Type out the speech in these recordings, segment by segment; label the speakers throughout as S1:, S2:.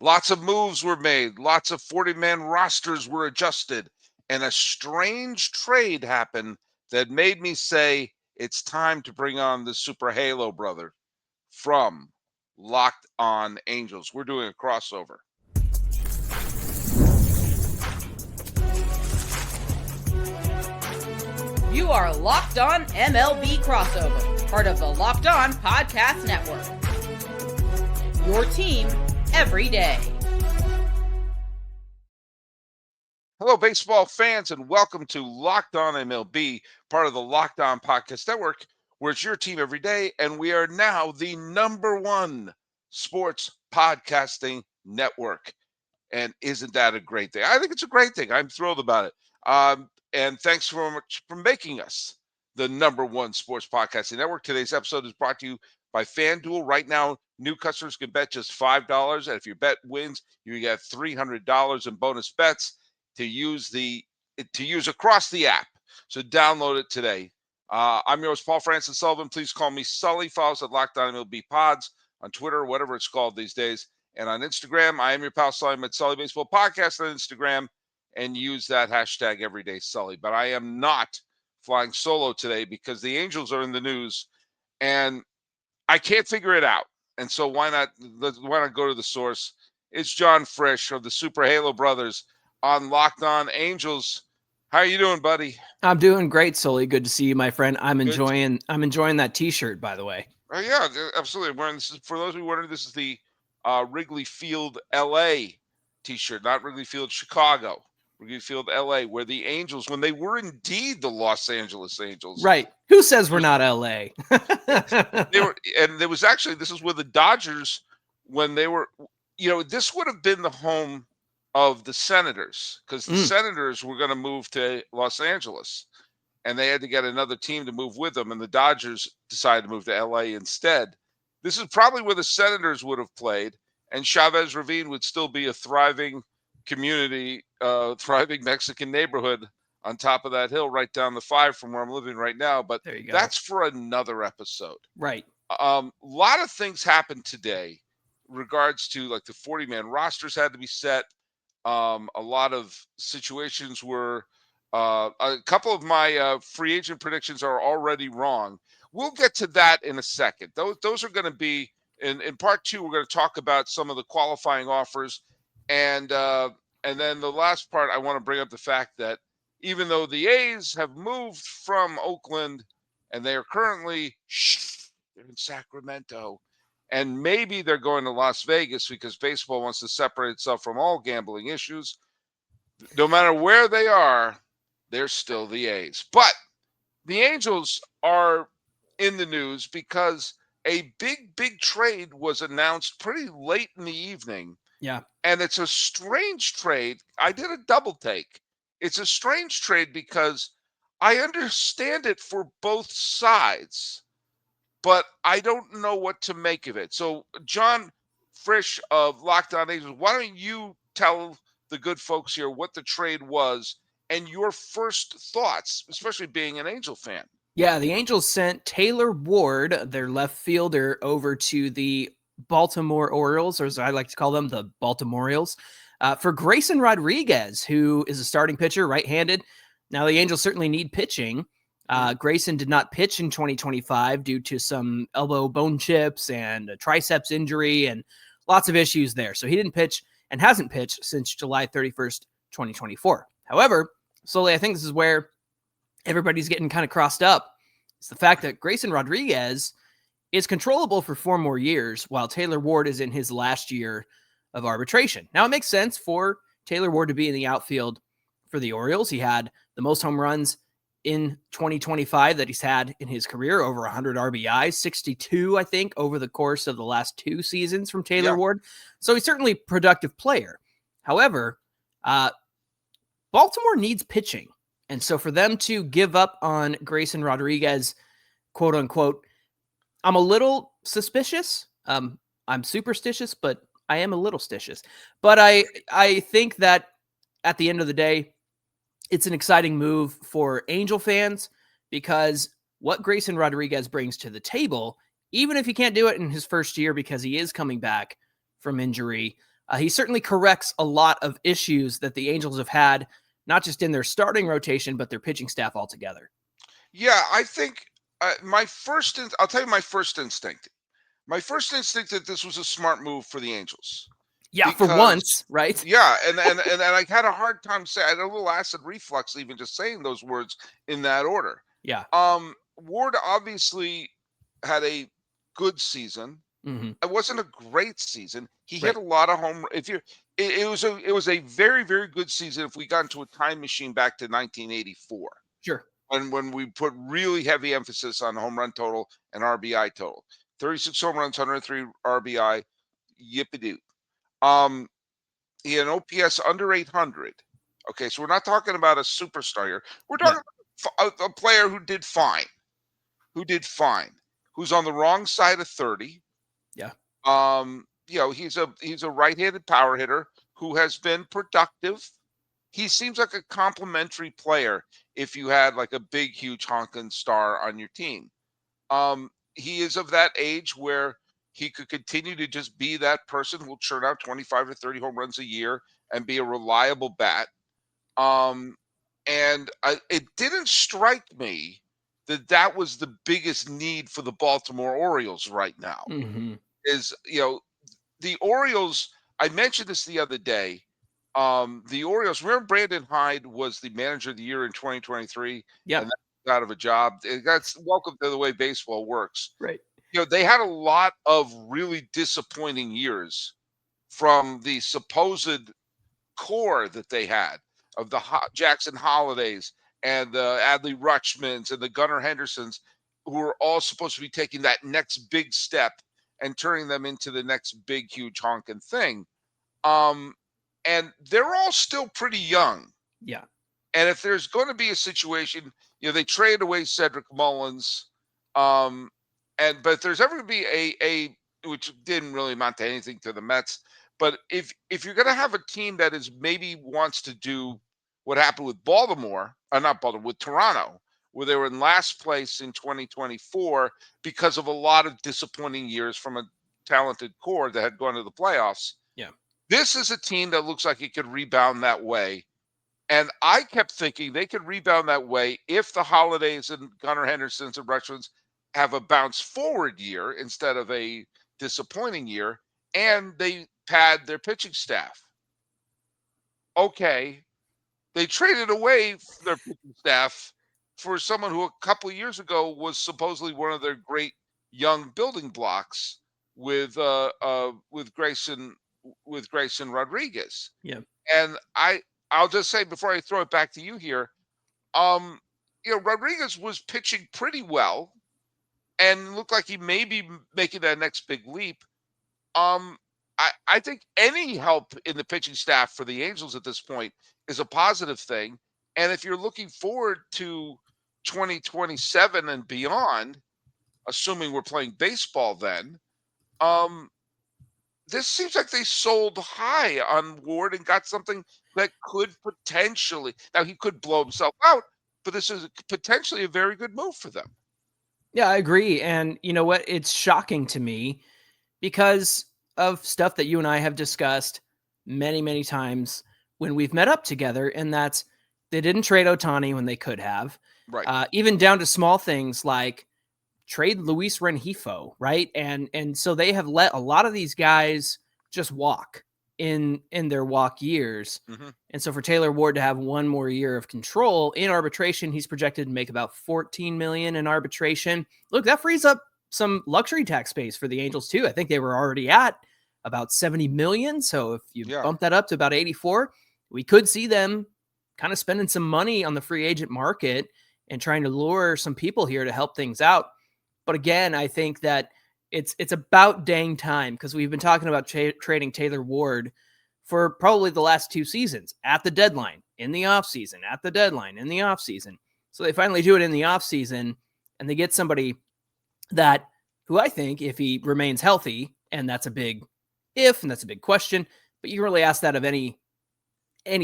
S1: Lots of moves were made. Lots of 40-man rosters were adjusted. And a strange trade happened that made me say it's time to bring on the Super Halo brother from Locked On Angels. We're doing a crossover.
S2: You are Locked On MLB Crossover, part of the Locked On Podcast Network. Your team every day.
S1: Hello, baseball fans, and welcome to Locked On MLB, part of the Locked On Podcast Network, where it's your team every day, and we are now the #1 sports podcasting network. And isn't that a great thing? I think it's a great thing. I'm thrilled about it. And thanks so much for making us the #1 sports podcasting network. Today's episode is brought to you by FanDuel. Right now, new customers can bet just $5, and if your bet wins, you get $300 in bonus bets to use across the app. So download it today. I'm your host, Paul Francis Sullivan. Please call me Sully. Follow us at Locked On MLB Pods on Twitter, whatever it's called these days. And on Instagram, I am your pal Sully. I'm at Sully Baseball Podcast on Instagram, and use that hashtag Everyday Sully. But I am not flying solo today because the Angels are in the news, and I can't figure it out. And so why not go to the source? It's John Frisch of the Super Halo Brothers on Locked On Angels. How are you doing, buddy?
S3: I'm doing great, Sully. Good to see you, my friend. I'm enjoying that T-shirt, by the way.
S1: Oh yeah, absolutely. I'm wearing this. For those who wondering, this is the Wrigley Field, LA T-shirt, not Wrigley Field, Chicago. Wrigley Field, LA, where the Angels, when they were indeed the Los Angeles Angels,
S3: right? Who says we're not LA?
S1: They were, and there was actually, this is where the Dodgers, when they were, this would have been the home of the Senators, because the Senators were going to move to Los Angeles, and they had to get another team to move with them, and the Dodgers decided to move to LA instead. This is probably where the Senators would have played, and Chavez Ravine would still be a thriving community, thriving Mexican neighborhood on top of that hill right down the 5 from where I'm living right now. But
S3: there you go.
S1: That's for another episode.
S3: Right.
S1: A lot of things happened today in regards to, like, the 40-man rosters had to be set. A lot of situations were a couple of my free agent predictions are already wrong. We'll get to that in a second. Those are going to be in part 2. We're going to talk about some of the qualifying offers, and then the last part, I want to bring up the fact that even though the A's have moved from Oakland and they are currently in Sacramento, and maybe they're going to Las Vegas because baseball wants to separate itself from all gambling issues, no matter where they are, they're still the A's. But the Angels are in the news because a big trade was announced pretty late in the evening.
S3: Yeah.
S1: And it's a strange trade. I did a double take. It's a strange trade because I understand it for both sides, but I don't know what to make of it. So, John Frisch of Locked On Angels, why don't you tell the good folks here what the trade was and your first thoughts, especially being an Angel fan.
S3: Yeah, the Angels sent Taylor Ward, their left fielder, over to the Baltimore Orioles, or as I like to call them, the Baltimore Orioles, for Grayson Rodriguez, who is a starting pitcher, right-handed. Now, the Angels certainly need pitching. Grayson did not pitch in 2025 due to some elbow bone chips and a triceps injury and lots of issues there. So he didn't pitch and hasn't pitched since July 31st, 2024. However, slowly, I think this is where everybody's getting kind of crossed up. It's the fact that Grayson Rodriguez is controllable for 4 more years, while Taylor Ward is in his last year of arbitration. Now, it makes sense for Taylor Ward to be in the outfield for the Orioles. He had the most home runs in 2025 that he's had in his career, over 100 RBIs, 62, I think, over the course of the last 2 seasons from Taylor Ward. So he's certainly a productive player. However, Baltimore needs pitching. And so for them to give up on Grayson Rodriguez, quote unquote, I'm a little suspicious. I'm superstitious, but I am a little stitious. But I think that at the end of the day, it's an exciting move for Angel fans because what Grayson Rodriguez brings to the table, even if he can't do it in his first year because he is coming back from injury, He certainly corrects a lot of issues that the Angels have had, not just in their starting rotation, but their pitching staff altogether.
S1: Yeah, I think I'll tell you my first instinct. My first instinct that this was a smart move for the Angels
S3: Yeah, for
S1: because
S3: once, right?
S1: yeah, and I had a hard time saying. I had a little acid reflux even just saying those words in that order.
S3: Yeah.
S1: Ward obviously had a good season.
S3: Mm-hmm.
S1: It wasn't a great season. He hit
S3: Right.
S1: a lot of home. If you, it was a very very good season. If we got into a time machine back to 1984,
S3: Sure.
S1: when we put really heavy emphasis on home run total and RBI total, 36 home runs, 103 RBI, yippee doo. He had an OPS under 800. Okay, so we're not talking about a superstar here. We're
S3: No.
S1: talking about a player who did fine, who's on the wrong side of 30.
S3: Yeah.
S1: He's a right-handed power hitter who has been productive. He seems like a complimentary player if you had like a big, huge honking star on your team. He is of that age where he could continue to just be that person who will churn out 25 to 30 home runs a year and be a reliable bat. It didn't strike me that was the biggest need for the Baltimore Orioles right now.
S3: Mm-hmm.
S1: The Orioles, I mentioned this the other day. The Orioles, remember Brandon Hyde was the manager of the year in 2023
S3: Yep.
S1: and got out of a job. That's welcome to the way baseball works.
S3: Right.
S1: They had a lot of really disappointing years from the supposed core that they had of the Jackson Holidays and the Adley Rutschmans and the Gunnar Hendersons, who were all supposed to be taking that next big step and turning them into the next big, huge honking thing. And they're all still pretty young.
S3: Yeah.
S1: And if there's going to be a situation, they traded away Cedric Mullins. But if there's ever going to be a which didn't really amount to anything to the Mets, but if you're going to have a team that is maybe wants to do what happened with with Toronto, where they were in last place in 2024 because of a lot of disappointing years from a talented core that had gone to the playoffs.
S3: Yeah.
S1: This is a team that looks like it could rebound that way. And I kept thinking they could rebound that way if the Holidays and Gunnar Hendersons and Rutschmans have a bounce forward year instead of a disappointing year, and they pad their pitching staff. Okay, they traded away their pitching staff for someone who a couple of years ago was supposedly one of their great young building blocks with Grayson Rodriguez.
S3: Yeah.
S1: And I'll just say before I throw it back to you here, Rodriguez was pitching pretty well and looked like he may be making that next big leap. I think any help in the pitching staff for the Angels at this point is a positive thing. And if you're looking forward to 2027 and beyond, assuming we're playing baseball then, this seems like they sold high on Ward and got something that could potentially, now he could blow himself out, but this is potentially a very good move for them.
S3: Yeah, I agree. And you know what? It's shocking to me because of stuff that you and I have discussed many, many times when we've met up together. And that's they didn't trade Ohtani when they could have.
S1: Right.
S3: Even down to small things like trade Luis Rengifo, right? And so they have let a lot of these guys just walk in their walk years.
S1: Mm-hmm.
S3: And so for Taylor Ward to have one more year of control in arbitration, he's projected to make about $14 million in arbitration. Look, that frees up some luxury tax space for the Angels too. I think they were already at about $70 million. So if you bump that up to about 84, we could see them kind of spending some money on the free agent market and trying to lure some people here to help things out. But again, I think that it's about dang time because we've been talking about trading Taylor Ward for probably the last 2 seasons at the deadline, in the offseason, at the deadline, in the offseason. So they finally do it in the offseason and they get somebody who I think if he remains healthy, and that's a big if, and that's a big question, but you can really ask that of any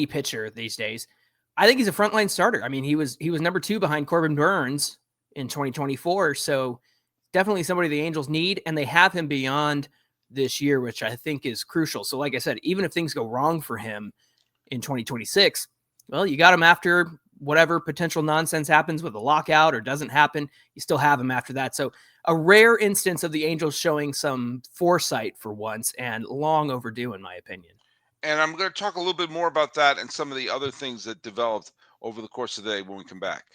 S3: pitcher these days. I think he's a frontline starter. I mean, he was number 2 behind Corbin Burns in 2024. So definitely somebody the Angels need, and they have him beyond this year, which I think is crucial. So like I said, even if things go wrong for him in 2026, well, you got him after whatever potential nonsense happens with a lockout or doesn't happen. You still have him after that. So a rare instance of the Angels showing some foresight for once, and long overdue in my opinion.
S1: And I'm going to talk a little bit more about that and some of the other things that developed over the course of the day when we come back.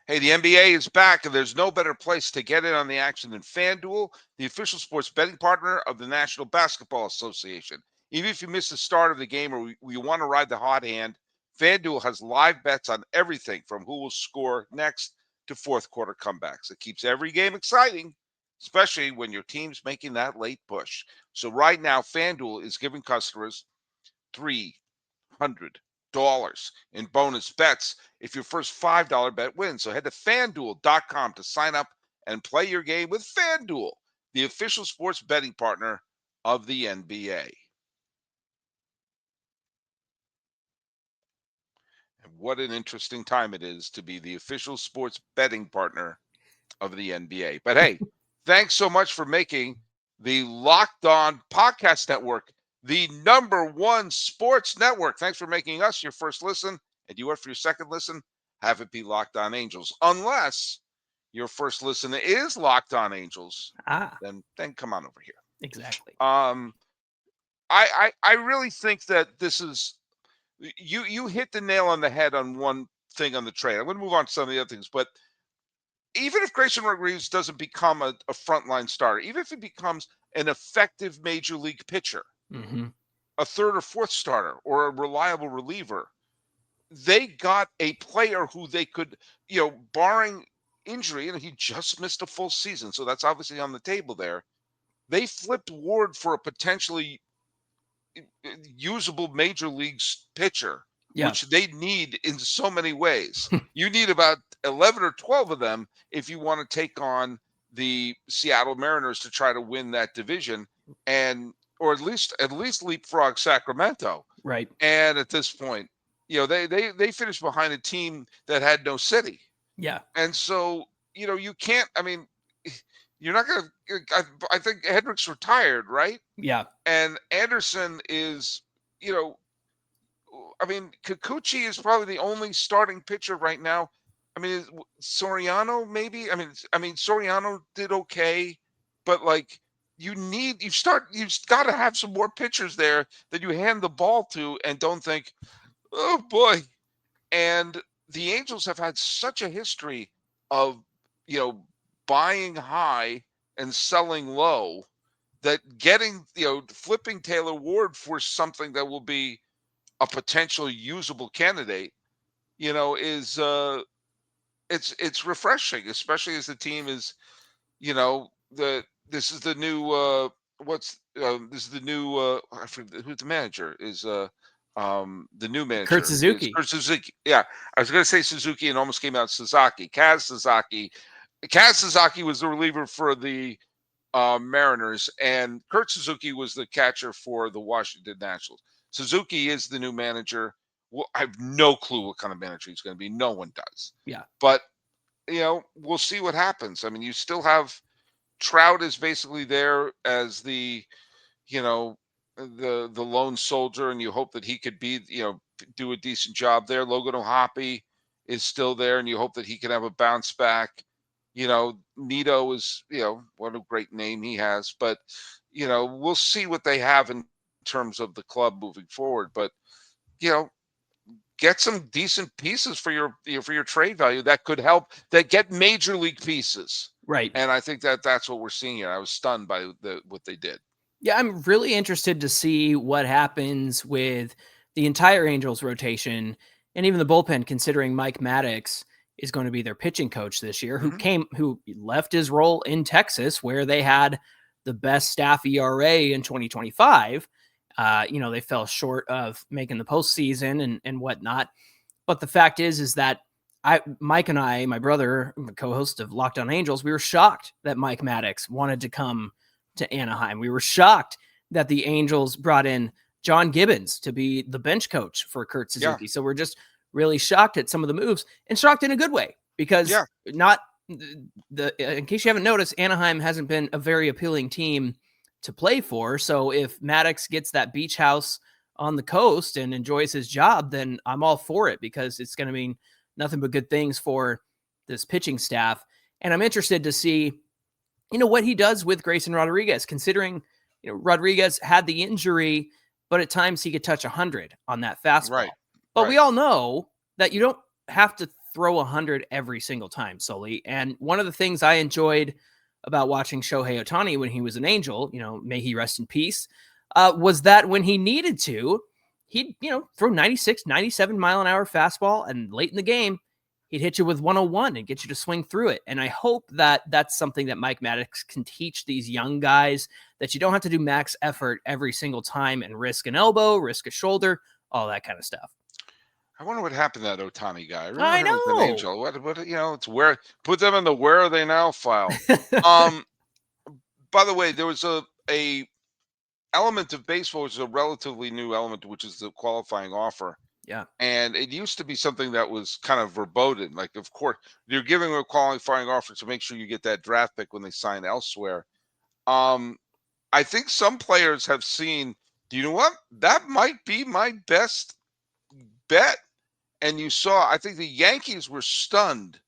S1: Hey, the NBA is back, and there's no better place to get in on the action than FanDuel, the official sports betting partner of the National Basketball Association. Even if you miss the start of the game or you want to ride the hot hand, FanDuel has live bets on everything from who will score next to fourth quarter comebacks. It keeps every game exciting, especially when your team's making that late push. So right now, FanDuel is giving customers $300 in bonus bets if your first $5 bet wins. So head to FanDuel.com to sign up and play your game with FanDuel, the official sports betting partner of the NBA. And what an interesting time it is to be the official sports betting partner of the NBA. But hey, thanks so much for making the Locked On Podcast Network the #1 sports network. Thanks for making us your first listen. And you are for your second listen, have it be Locked On Angels. Unless your first listen is Locked On Angels, then come on over here.
S3: Exactly.
S1: I really think that this is you hit the nail on the head on one thing on the trade. I'm going to move on to some of the other things, but even if Grayson Rodriguez doesn't become a frontline starter, even if he becomes an effective major league pitcher, a third or fourth starter, or a reliable reliever, they got a player who they could, barring injury, and he just missed a full season, so that's obviously on the table there. They flipped Ward for a potentially usable major leagues pitcher, which they need in so many ways. You need about 11 or 12 of them if you want to take on the Seattle Mariners to try to win that division, or at least leapfrog Sacramento.
S3: Right.
S1: And at this point, they finished behind a team that had no city.
S3: Yeah.
S1: And so, you can't, you're not going to, I think Hendricks retired, right?
S3: Yeah.
S1: And Anderson is, Kikuchi is probably the only starting pitcher right now. Soriano maybe. Soriano did okay, but like you've got to have some more pitchers there that you hand the ball to and don't think, oh boy. And the Angels have had such a history of, buying high and selling low, that getting, flipping Taylor Ward for something that will be a potential usable candidate, is it's refreshing, especially as the team is, this is the new I forget who the manager is, the new manager.
S3: Kurt Suzuki.
S1: Kurt Suzuki. Yeah. I was going to say Suzuki and almost came out Sasaki. Kaz Sasaki was the reliever for the Mariners, and Kurt Suzuki was the catcher for the Washington Nationals. Suzuki is the new manager. Well, I have no clue what kind of manager he's going to be. No one does.
S3: Yeah.
S1: But, we'll see what happens. You still have Trout is basically there as the, the lone soldier, and you hope that he could be, do a decent job there. Logan O'Hoppe is still there, and you hope that he can have a bounce back. Nito is, what a great name he has, but, we'll see what they have in terms of the club moving forward. But, get some decent pieces for your trade value that could help, that get major league pieces.
S3: Right.
S1: And I think that's what we're seeing here. I was stunned by what they did.
S3: Yeah, I'm really interested to see what happens with the entire Angels rotation and even the bullpen, considering Mike Maddox is going to be their pitching coach this year, who left his role in Texas, where they had the best staff ERA in 2025. They fell short of making the postseason and whatnot. But the fact is that Mike and I, my brother, co-host of Locked On Angels, we were shocked that Mike Maddox wanted to come to Anaheim. We were shocked that the Angels brought in John Gibbons to be the bench coach for Kurt Suzuki. Yeah. So we're just really shocked at some of the moves, and shocked in a good way, because not in case you haven't noticed, Anaheim hasn't been a very appealing team to play for. So if Maddox gets that beach house on the coast and enjoys his job, then I'm all for it because it's going to mean nothing but good things for this pitching staff. And I'm interested to see, what he does with Grayson Rodriguez, considering, Rodriguez had the injury, but at times he could touch 100 on that fastball.
S1: Right.
S3: But we all know that you don't have to throw 100 every single time, Sully. And one of the things I enjoyed about watching Shohei Ohtani when he was an Angel, may he rest in peace, was that when he needed to, he'd, throw 96, 97 mile an hour fastball, and late in the game, he'd hit you with 101 and get you to swing through it. And I hope that that's something that Mike Maddox can teach these young guys, that you don't have to do max effort every single time and risk an elbow, risk a shoulder, all that kind of stuff.
S1: I wonder what happened to that Ohtani guy.
S3: I know.
S1: An Angel. What? It's where put them in the where are they now file. By the way, there was a element of baseball, which is a relatively new element, which is the qualifying offer.
S3: Yeah.
S1: And it used to be something that was kind of verboten. Like, of course, you're giving a qualifying offer to make sure you get that draft pick when they sign elsewhere. I think some players have seen, do you know what? That might be my best bet. And you saw, I think the Yankees were stunned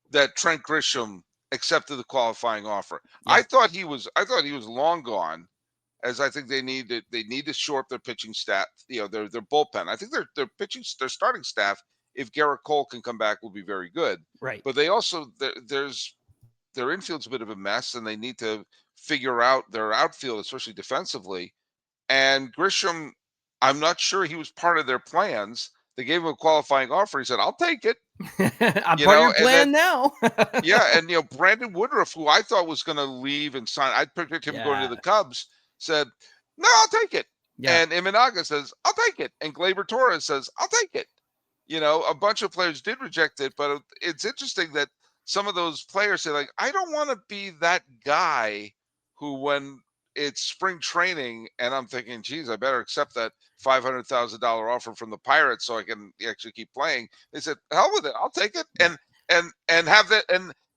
S1: that Trent Grisham accepted the qualifying offer. Yeah. I thought he was long gone, as I think they need to shore up their pitching staff, their bullpen. I think their starting staff, if Garrett Cole can come back, will be very good.
S3: Right.
S1: But they also their infield's a bit of a mess, and they need to figure out their outfield, especially defensively. And Grisham, I'm not sure he was part of their plans. They gave him a qualifying offer. He said, "I'll take it."
S3: I'm part of your plan now.
S1: Yeah, and Brandon Woodruff, who I thought was going to leave and sign, I predicted him going to the Cubs, said, "No, I'll take it." Yeah. And Imanaga says, "I'll take it." And Glaber Torres says, "I'll take it." A bunch of players did reject it, but it's interesting that some of those players say, like, I don't want to be that guy who, when it's spring training and I'm thinking, geez, I better accept that $500,000 offer from the Pirates so I can actually keep playing. They said, hell with it, I'll take it, and have that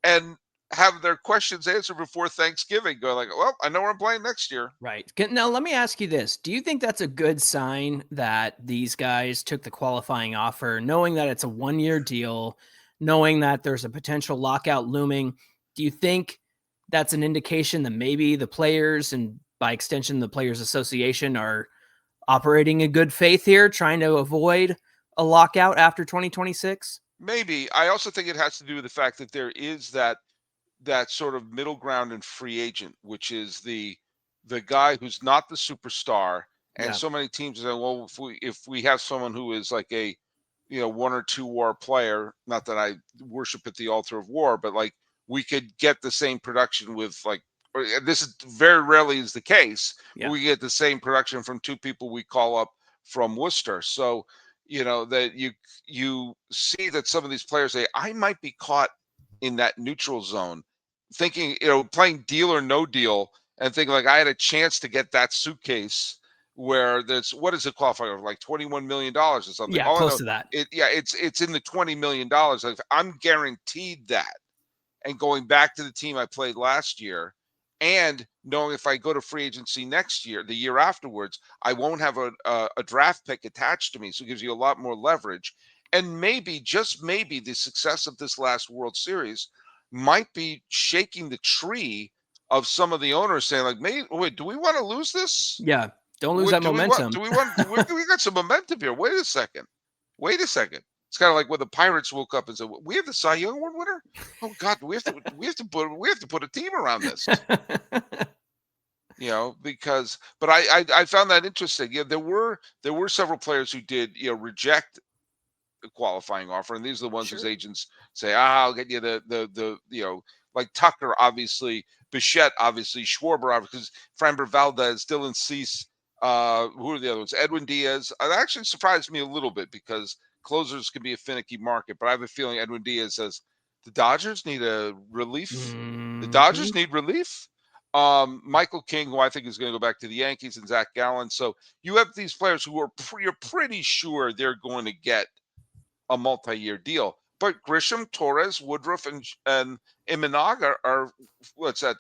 S1: and have their questions answered before Thanksgiving. Go like, well, I know where I'm playing next year.
S3: Right. Now, let me ask you this. Do you think that's a good sign that these guys took the qualifying offer, knowing that it's a 1-year deal, knowing that there's a potential lockout looming? Do you think that's an indication that maybe the players, and by extension, the Players Association, are operating in good faith here, trying to avoid a lockout after 2026?
S1: Maybe. I also think it has to do with the fact that there is that sort of middle ground in free agent, which is the guy who's not the superstar. And so many teams say, well, if we have someone who is like a 1 or 2 WAR player, not that I worship at the altar of WAR, but like we could get the same production with this is very rarely is the case. Yeah. We get the same production from 2 people we call up from Worcester. So, that you see that some of these players say, I might be caught in that neutral zone, thinking, playing deal or no deal, and thinking like I had a chance to get that suitcase where there's, what is it qualifying for, like $21 million or something?
S3: Yeah, close to that.
S1: It's in the $20 million. Like, I'm guaranteed that. And going back to the team I played last year, and knowing if I go to free agency next year, the year afterwards, I won't have a draft pick attached to me. So it gives you a lot more leverage. And maybe, just maybe, the success of this last World Series might be shaking the tree of some of the owners saying, like, wait, do we want to lose this?
S3: Yeah, don't lose that momentum.
S1: We got some momentum here. Wait a second. It's kind of like when the Pirates woke up and said, "We have the Cy Young Award winner. Oh God, we have to put a team around this." Because, but I found that interesting. Yeah, there were several players who did reject the qualifying offer, and these are the ones whose agents say, I'll get you the like Tucker, obviously, Bichette, obviously, Schwarber, obviously, Framber Valdez, Dylan Cease, who are the other ones? Edwin Diaz. That actually surprised me a little bit because closers can be a finicky market, but I have a feeling Edwin Diaz says the Dodgers need a relief. Mm-hmm. The Dodgers need relief. Michael King, who I think is going to go back to the Yankees, and Zach Gallen. So you have these players who are you're pretty sure they're going to get a multi-year deal. but Grisham, Torres, Woodruff, and Imanaga are what's that?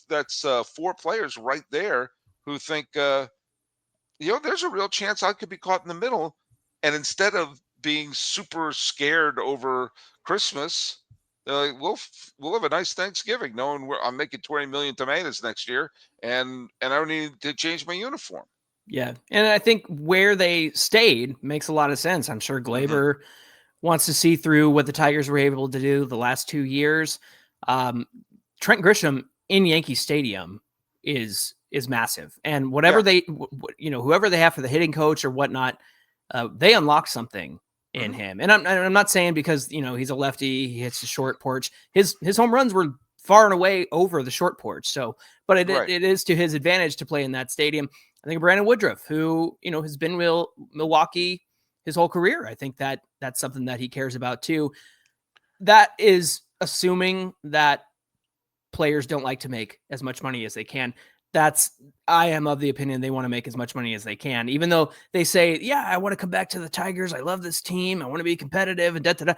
S1: That's 4 players right there who think there's a real chance I could be caught in the middle, and instead of being super scared over Christmas, they're like, we'll have a nice Thanksgiving, knowing I'm making 20 million tomatoes next year, and I don't need to change my uniform.
S3: Yeah, and I think where they stayed makes a lot of sense. I'm sure Glaber wants to see through what the Tigers were able to do the last 2 years. Trent Grisham in Yankee Stadium is massive, and whatever they, whoever they have for the hitting coach or whatnot, they unlock something in him. And I'm not saying because he's a lefty, he hits the short porch. His home runs were far and away over the short porch. So, but it is to his advantage to play in that stadium. I think Brandon Woodruff, who has been Milwaukee his whole career. I think that's something that he cares about too. That is assuming that players don't like to make as much money as they can. I am of the opinion they want to make as much money as they can, even though they say, yeah, I want to come back to the Tigers. I love this team. I want to be competitive and da-da-da.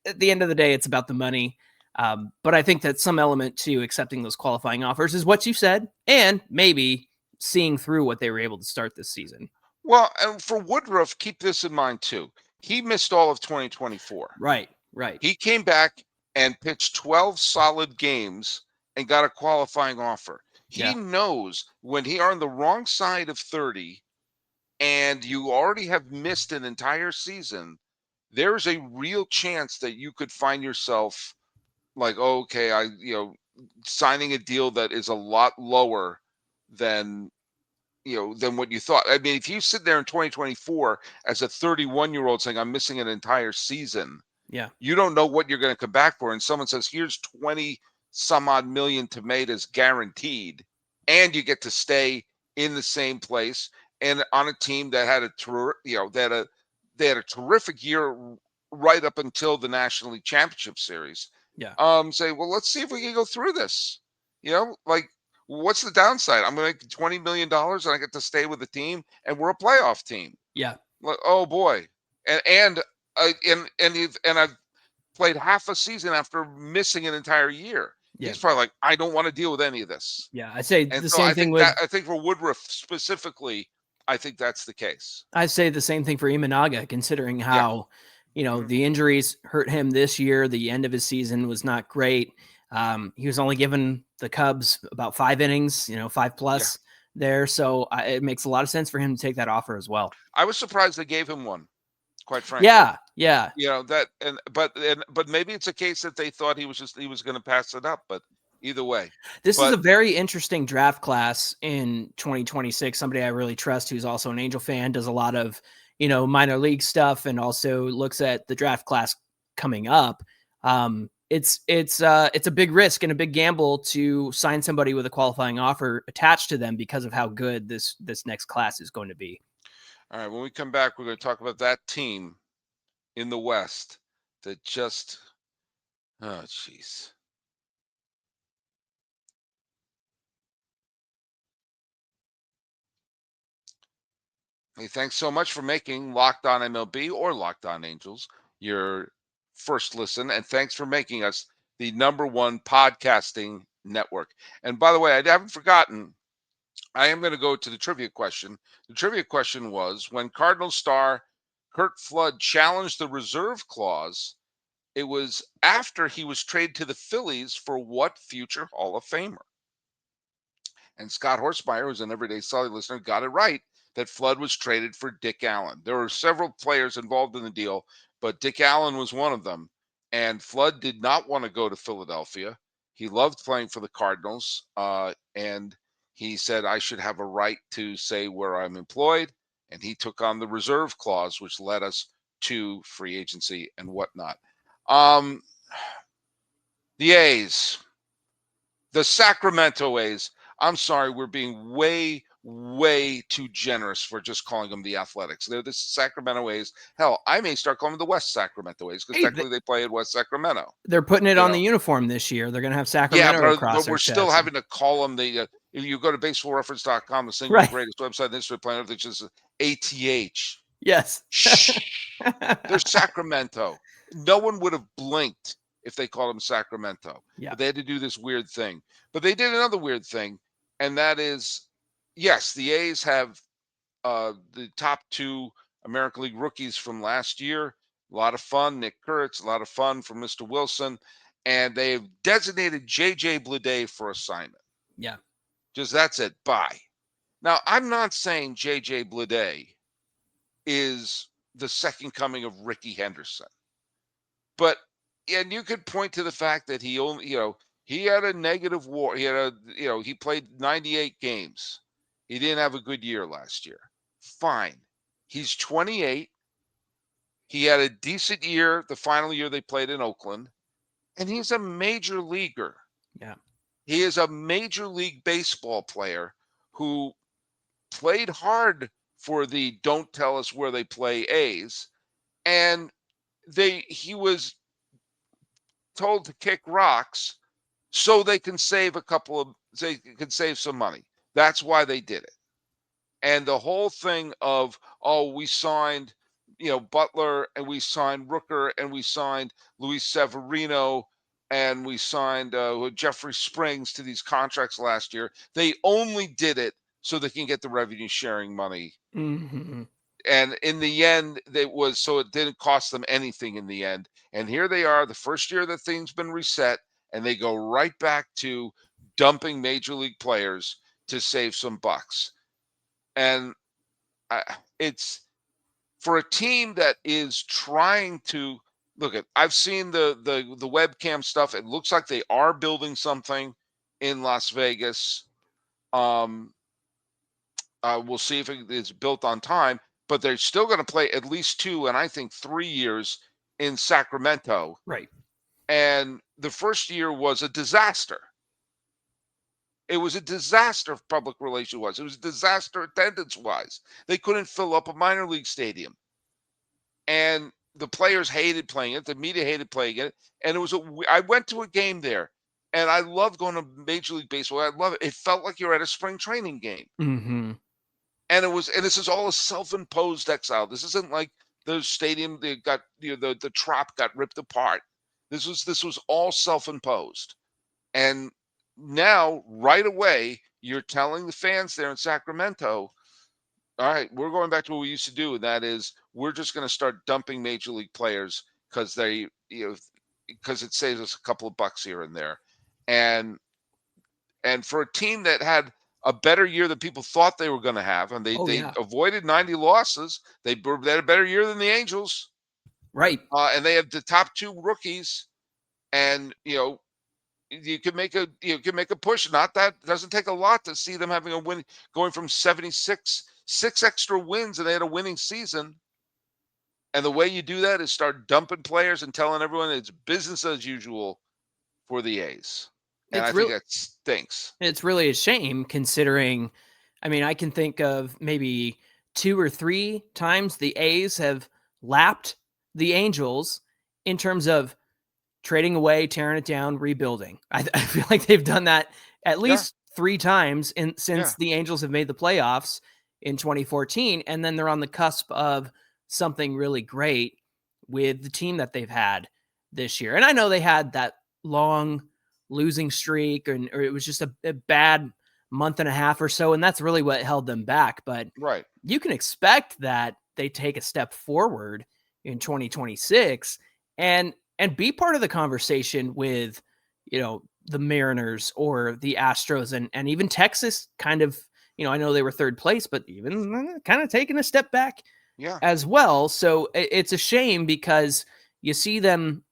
S3: At the end of the day, it's about the money. But I think that some element to accepting those qualifying offers is what you said, and maybe seeing through what they were able to start this season.
S1: Well, and for Woodruff, keep this in mind too. He missed all of 2024.
S3: Right.
S1: He came back and pitched 12 solid games and got a qualifying offer. He knows when he are on the wrong side of 30 and you already have missed an entire season, there's a real chance that you could find yourself like, okay, signing a deal that is a lot lower than what you thought. I mean, if you sit there in 2024 as a 31-year-old saying, I'm missing an entire season, you don't know what you're going to come back for. And someone says, here's 20 some odd million tomatoes guaranteed, and you get to stay in the same place and on a team that had they had a terrific year right up until the National League Championship Series. Say, well, let's see if we can go through this. What's the downside? I'm going to make $20 million and I get to stay with the team, and we're a playoff team.
S3: Yeah.
S1: Oh boy. And I've played half a season after missing an entire year. Yeah. He's probably like, I don't want to deal with any of this.
S3: Yeah, I say the same thing with.
S1: I think for Woodruff specifically, I think that's the case.
S3: I say the same thing for Imanaga, considering how the injuries hurt him this year. The end of his season was not great. He was only given the Cubs about 5 innings, 5+ there. So it makes a lot of sense for him to take that offer as well.
S1: I was surprised they gave him one, quite frankly.
S3: Yeah.
S1: But maybe it's a case that they thought he was going to pass it up. But either way,
S3: this is a very interesting draft class in 2026. Somebody I really trust, who's also an Angel fan, does a lot of minor league stuff, and also looks at the draft class coming up. It's a big risk and a big gamble to sign somebody with a qualifying offer attached to them because of how good this next class is going to be.
S1: All right, when we come back, we're going to talk about that team in the West that just, oh, jeez. Hey, thanks so much for making Locked On MLB or Locked On Angels your first listen, and thanks for making us the #1 podcasting network. And by the way, I haven't forgotten, I am going to go to the trivia question. The trivia question was, when Cardinals star Curt Flood challenged the reserve clause, it was after he was traded to the Phillies for what future Hall of Famer? And Scott Horsmeyer, who's an Everyday Sully listener, got it right, that Flood was traded for Dick Allen. There were several players involved in the deal, but Dick Allen was one of them. And Flood did not want to go to Philadelphia. He loved playing for the Cardinals. And he said, I should have a right to say where I'm employed. And he took on the reserve clause, which led us to free agency and whatnot. The A's, the Sacramento A's. I'm sorry, we're being way too generous for just calling them the Athletics. They're the Sacramento A's. Hell, I may start calling them the West Sacramento A's because technically they play at West Sacramento.
S3: They're putting it on the uniform this year. They're going to have Sacramento across
S1: but we're still having to call them the. If you go to baseballreference.com, the single greatest website in the history of planet, which is ATH.
S3: Yes.
S1: They're Sacramento. no one would have blinked if they called him Sacramento.
S3: Yeah.
S1: But they had to do this weird thing. But they did another weird thing, and that is, yes, the A's have the top two American League rookies from last year. A lot of fun. Nick Kurtz, a lot of fun from Mr. Wilson. And they've designated JJ Bleday for assignment.
S3: Yeah.
S1: Just that's it. Bye. Now, I'm not saying JJ Bleday is the second coming of Ricky Henderson. But and you could point to the fact that he only, he had a negative WAR. He had he played 98 games. He didn't have a good year last year. Fine. He's 28. He had a decent year the final year they played in Oakland, and he's a major leaguer.
S3: Yeah.
S1: He is a major league baseball player who played hard for the don't tell us where they play A's, and he was told to kick rocks so they can save they can save some money. That's why they did it. And the whole thing of, oh, we signed, Butler, and we signed Rooker, and we signed Luis Severino, and we signed Jeffrey Springs to these contracts last year. They only did it so they can get the revenue sharing money.
S3: Mm-hmm.
S1: And in the end, so it didn't cost them anything in the end. And here they are, the first year that things been reset, and they go right back to dumping major league players to save some bucks. And it's for a team that is trying to look at. I've seen the webcam stuff. It looks like they are building something in Las Vegas. We'll see if it is built on time, but they're still going to play at least 2 and I think 3 years in Sacramento.
S3: Right.
S1: And the first year was a disaster. It was a disaster public relations wise. It was a disaster attendance wise. They couldn't fill up a minor league stadium. And the players hated playing it. The media hated playing it. And I went to a game there, and I love going to Major League Baseball. I love it. It felt like you're at a spring training game.
S3: Mm-hmm.
S1: And this is all a self-imposed exile. This isn't like the stadium they got, the Trop got ripped apart. This was all self-imposed. And now, right away, you're telling the fans there in Sacramento, all right, we're going back to what we used to do, and that is we're just going to start dumping major league players because because it saves us a couple of bucks here and there. And for a team that had a better year than people thought they were going to have, and they avoided 90 losses. They had a better year than the Angels.
S3: Right.
S1: And they have the top 2 rookies, and you can make a push. Not that it doesn't take a lot to see them having a win, going from 76, 6 extra wins, and they had a winning season. And the way you do that is start dumping players and telling everyone it's business as usual for the A's. And I think that stinks.
S3: It's really a shame considering, I mean, I can think of maybe 2 or 3 times the A's have lapped the Angels in terms of trading away, tearing it down, rebuilding. I feel like they've done that at least 3 times since the Angels have made the playoffs in 2014. And then they're on the cusp of something really great with the team that they've had this year. And I know they had that long losing streak, or it was just a bad month and a half or so, and that's really what held them back. But you can expect that they take a step forward in 2026 and be part of the conversation with, the Mariners or the Astros and even Texas kind of, I know they were 3rd place, but even kind of taking a step back as well. So it's a shame because you see them.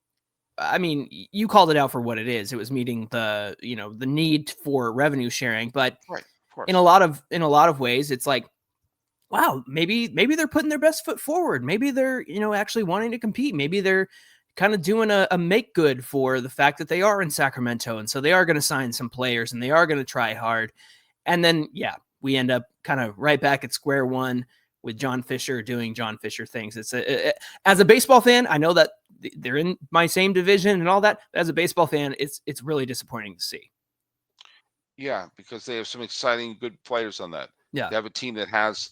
S3: I mean, you called it out for what it is. It was meeting the need for revenue sharing, but in a lot of ways, it's like, wow, maybe they're putting their best foot forward. Maybe they're, actually wanting to compete. Maybe they're kind of doing a make good for the fact that they are in Sacramento. And so they are going to sign some players and they are going to try hard. And then, we end up kind of right back at square one with John Fisher doing John Fisher things. It's as a baseball fan, I know that they're in my same division and all that. As a baseball fan, it's really disappointing to see.
S1: Yeah, because they have some exciting, good players on that.
S3: Yeah.
S1: They have a team that has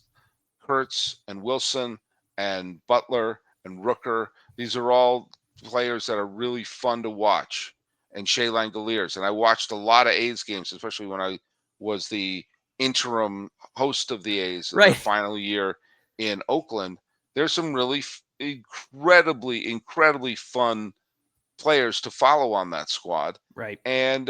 S1: Kurtz and Wilson and Butler and Rooker. These are all players that are really fun to watch, and Shea Langoliers. And I watched a lot of A's games, especially when I was the interim host of the A's in their
S3: Right.
S1: final year in Oakland. There's some really incredibly fun players to follow on that squad.
S3: Right.
S1: And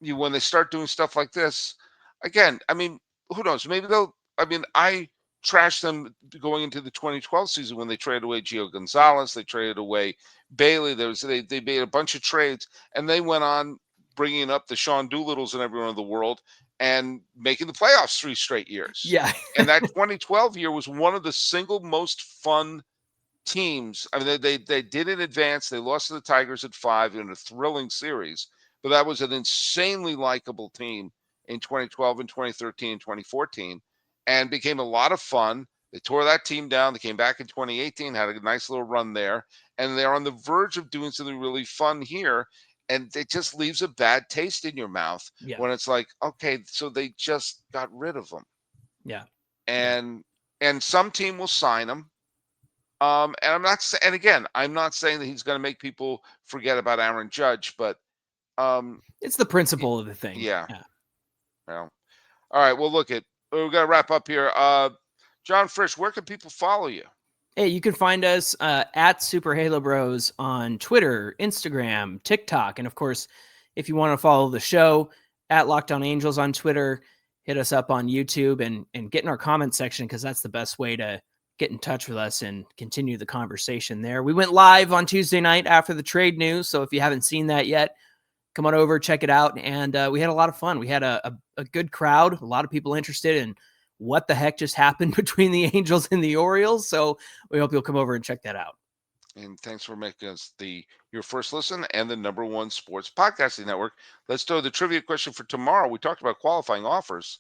S1: when they start doing stuff like this, again, I mean, who knows? Maybe they'll. I mean, I trashed them going into the 2012 season when they traded away Gio Gonzalez, they traded away Bailey. They made a bunch of trades, and they went on bringing up the Sean Doolittles and everyone in the world and making the playoffs 3 straight years.
S3: Yeah.
S1: And that 2012 year was one of the single most fun teams. I mean, they did in advance. They lost to the Tigers at 5 in a thrilling series, but that was an insanely likable team in 2012 and 2013 and 2014, and became a lot of fun. They tore that team down. They came back in 2018, had a nice little run there, and they're on the verge of doing something really fun here. And it just leaves a bad taste in your mouth when it's like, okay, so they just got rid of them.
S3: Yeah.
S1: And some team will sign them. And I'm not saying, and again, I'm not saying that he's going to make people forget about Aaron Judge, but
S3: it's the principle of the thing.
S1: Yeah. Well, all right. Well, look, we've got to wrap up here. John Frisch, where can people follow you?
S3: Hey, you can find us at Super Halo Bros on Twitter, Instagram, TikTok, and of course, if you want to follow the show, at Locked On Angels on Twitter, hit us up on YouTube and get in our comment section, because that's the best way to get in touch with us and continue the conversation there. We went live on Tuesday night after the trade news, so if you haven't seen that yet, come on over, check it out. And we had a lot of fun. We had a good crowd, a lot of people interested in what the heck just happened between the Angels and the Orioles. So we hope you'll come over and check that out.
S1: And thanks for making us your first listen and the #1 sports podcasting network. Let's do the trivia question for tomorrow. We talked about qualifying offers.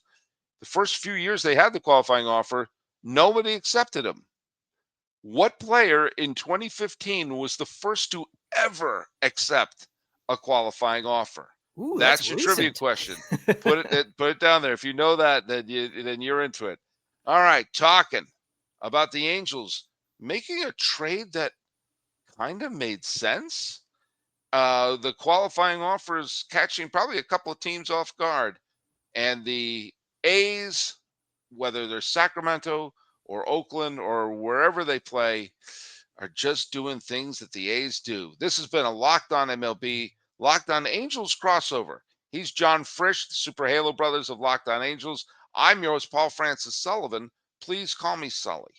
S1: The first few years they had the qualifying offer, nobody accepted them. What player in 2015 was the first to ever accept a qualifying offer?
S3: Ooh,
S1: that's your
S3: recent.
S1: Trivia question. Put it down there. If you know that, then you're into it. All right, talking about the Angels making a trade that kind of made sense. The qualifying offers catching probably a couple of teams off guard, and the A's, whether they're Sacramento or Oakland or wherever they play, are just doing things that the A's do. This has been a Locked On MLB, Locked On Angels crossover. He's John Frisch, the Super Halo Brothers of Locked On Angels. I'm your host, Paul Francis Sullivan. Please call me Sully.